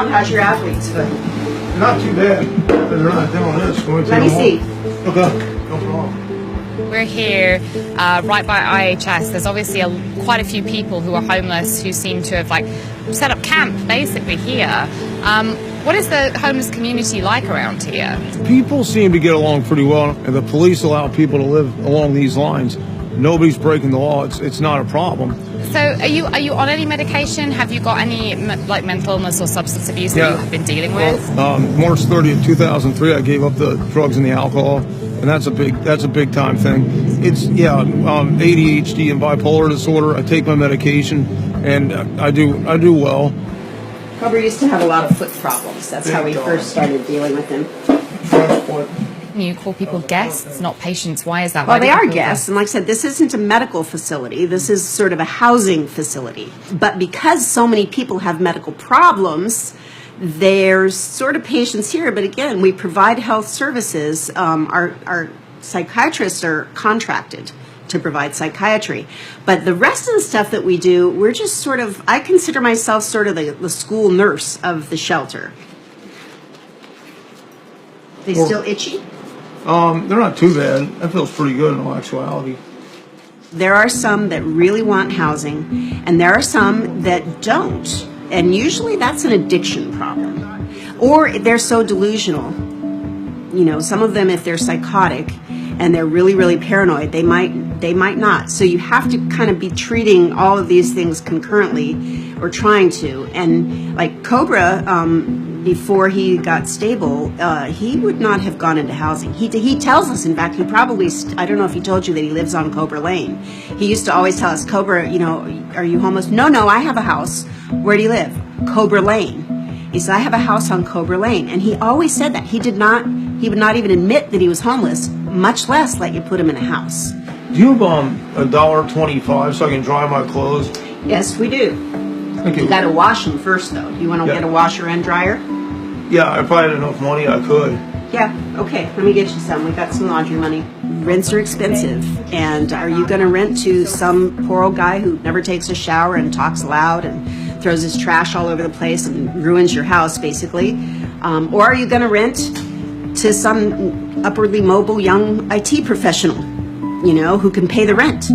around. How's your athlete's foot? Not too bad. They're not doing this. Let me see. Okay. No problem. We're here right by IHS. There's obviously quite a few people who are homeless who seem to have set up camp basically here. What is the homeless community like around here? People seem to get along pretty well, and the police allow people to live along these lines. Nobody's breaking the law. It's not a problem. So are you on any medication? Have you got any mental illness or substance abuse that you have been dealing with? March 30th, 2003, I gave up the drugs and the alcohol, and that's a big time thing. It's ADHD and bipolar disorder. I take my medication, and I do well. Cobra used to have a lot of foot problems. That's how we first started dealing with him. You call people guests, not patients. Why is that? Well, they are guests. And like I said, this isn't a medical facility. This is sort of a housing facility. But because so many people have medical problems, there's sort of patients here. But again, we provide health services. Our psychiatrists are contracted to provide psychiatry. But the rest of the stuff that we do, we're just sort of, I consider myself sort of the school nurse of the shelter. They still itchy? They're not too bad. That feels pretty good in all actuality. There are some that really want housing, and there are some that don't. And usually that's an addiction problem. Or they're so delusional. You know, some of them, if they're psychotic and they're really, really paranoid, they might not. So you have to kind of be treating all of these things concurrently, or trying to. And like Cobra, before he got stable, he would not have gone into housing. He tells us, in fact, he probably, I don't know if he told you that he lives on Cobra Lane. He used to always tell us, Cobra, you know, are you homeless? No, I have a house. Where do you live? Cobra Lane. He said, I have a house on Cobra Lane. And he always said that. He would not even admit that he was homeless, much less let you put him in a house. Do you have $1.25 so I can dry my clothes? Yes, we do. Thank you. You got to wash them first, though. You want to get a washer and dryer? Yeah, if I had enough money, I could. Yeah, okay. Let me get you some. We got some laundry money. Rents are expensive. And are you going to rent to some poor old guy who never takes a shower and talks loud and throws his trash all over the place and ruins your house, basically? Or are you going to rent to some upwardly mobile young IT professional, you know, who can pay the rent?